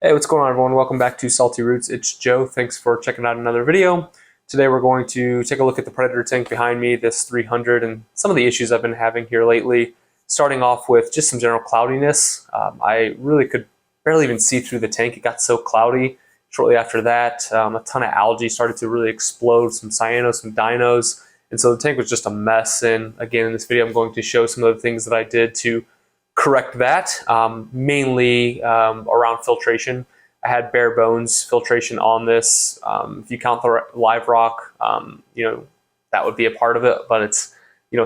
Hey, what's going on, everyone? Welcome back to Salty Roots. It's Joe. Thanks for checking out another video. Today we're going to take a look at the Predator tank behind me, this 300, and some of the issues I've been having here lately. Starting off with just some general cloudiness. I really could barely even see through the tank. It got so cloudy. Shortly after that, a ton of algae started to really explode, some cyanos, some dinos, and so the tank was just a mess. And again, in this video, I'm going to show some of the things that I did to correct that, mainly around filtration. I had bare bones filtration on this. If you count the live rock, that would be a part of it, but it's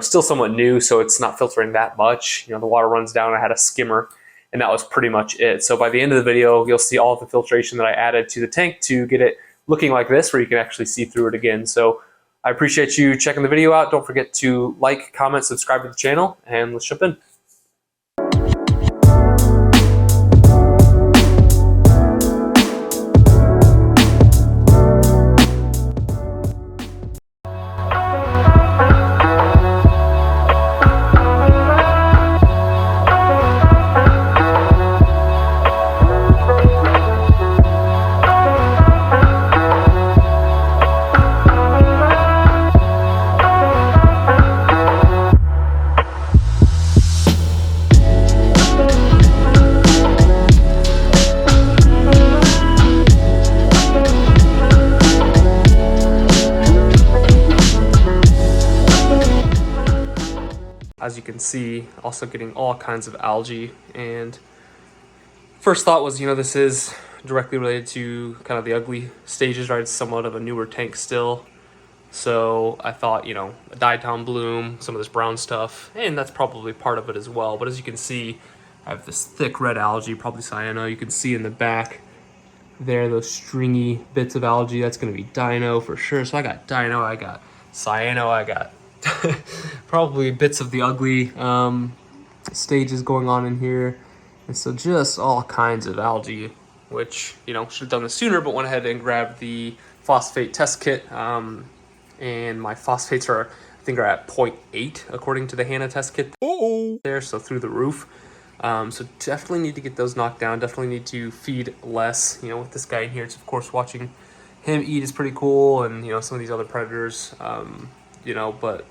still somewhat new, so it's not filtering that much. The water runs down. I had a skimmer, and that was pretty much it. So by the end of the video, you'll see all of the filtration that I added to the tank to get it looking like this, where you can actually see through it again. So I appreciate you checking the video out. Don't forget to like, comment, subscribe to the channel, and let's jump in. As you can see, also getting all kinds of algae. And first thought was, this is directly related to kind of the ugly stages, right? It's somewhat of a newer tank still. So I thought, a diatom bloom, some of this brown stuff, and that's probably part of it as well. But as you can see, I have this thick red algae, probably cyano. You can see in the back there, those stringy bits of algae. That's going to be dino for sure. So I got dino, I got cyano, I got probably bits of the ugly stages going on in here, and so just all kinds of algae, which should have done this sooner, but went ahead and grabbed the phosphate test kit, and my phosphates are, I think, are at 0.8 according to the HANA test kit there, so through the roof. So definitely need to get those knocked down. Definitely need to feed less. With this guy in here, it's of course watching him eat is pretty cool, and some of these other predators. But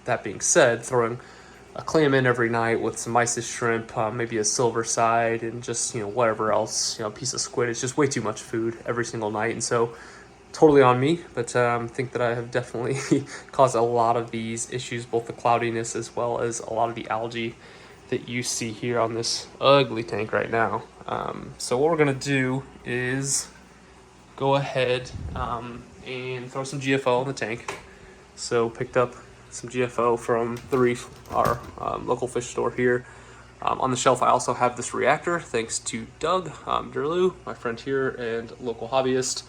that being said, throwing a clam in every night with some mysis shrimp, maybe a silver side, and just, whatever else, a piece of squid. It's just way too much food every single night. And so totally on me, but I think that I have definitely caused a lot of these issues, both the cloudiness as well as a lot of the algae that you see here on this ugly tank right now. So what we're going to do is go ahead and throw some GFO in the tank. So picked up some GFO from the Reef, our local fish store here. On the shelf, I also have this reactor, thanks to Doug Derlew, my friend here and local hobbyist.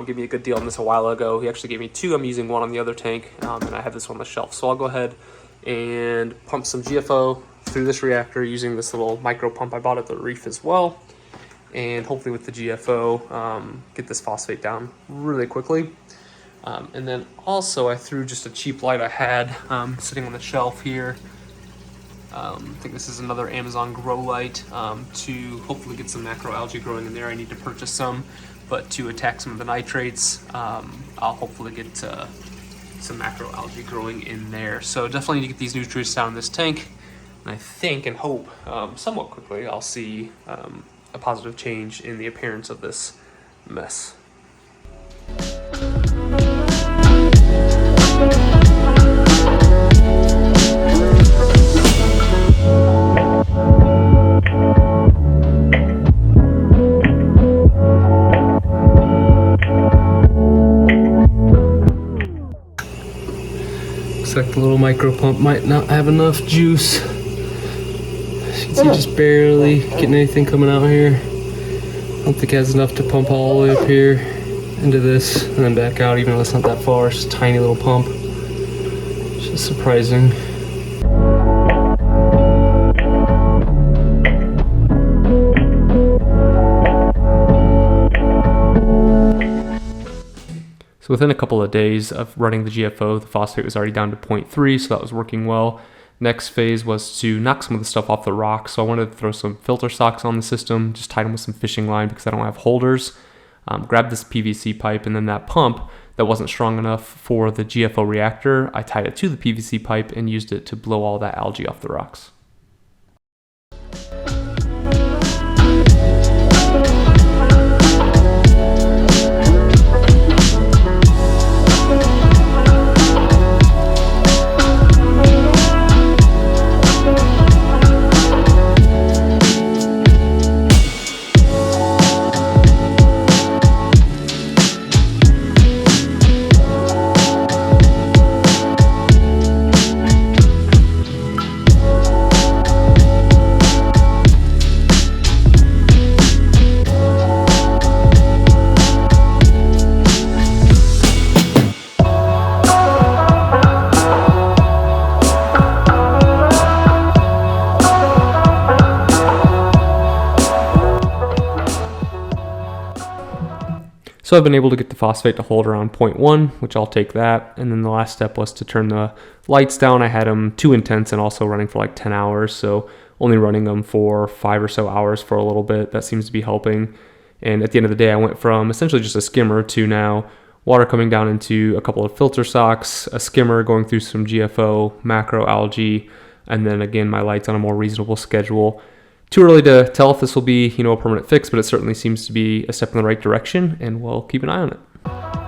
Gave me a good deal on this a while ago. He actually gave me two. I'm using one on the other tank, and I have this one on the shelf. So I'll go ahead and pump some GFO through this reactor using this little micro pump I bought at the Reef as well. And hopefully with the GFO, get this phosphate down really quickly. And then also I threw just a cheap light I had sitting on the shelf here. I think this is another Amazon grow light to hopefully get some macroalgae growing in there. I need to purchase some, but to attack some of the nitrates, I'll hopefully get some macroalgae growing in there. So definitely need to get these nutrients down in this tank. And I think and hope somewhat quickly I'll see a positive change in the appearance of this mess. Looks like the little micro pump might not have enough juice. As you can see, just barely getting anything coming out here. I don't think it has enough to pump all the way up here into this and then back out, even though it's not that far. It's just a tiny little pump. It's just surprising. So within a couple of days of running the GFO, the phosphate was already down to 0.3, so that was working well. Next phase was to knock some of the stuff off the rock. So I wanted to throw some filter socks on the system, just tie them with some fishing line because I don't have holders. Grabbed this PVC pipe, and then that pump that wasn't strong enough for the GFO reactor, I tied it to the PVC pipe and used it to blow all that algae off the rocks. So I've been able to get the phosphate to hold around 0.1, which I'll take that. And then the last step was to turn the lights down. I had them too intense and also running for like 10 hours. So only running them for 5 or so hours for a little bit. That seems to be helping. And at the end of the day, I went from essentially just a skimmer to now water coming down into a couple of filter socks, a skimmer going through some GFO, macro algae, and then again, my lights on a more reasonable schedule. Too early to tell if this will be, a permanent fix, but it certainly seems to be a step in the right direction, and we'll keep an eye on it.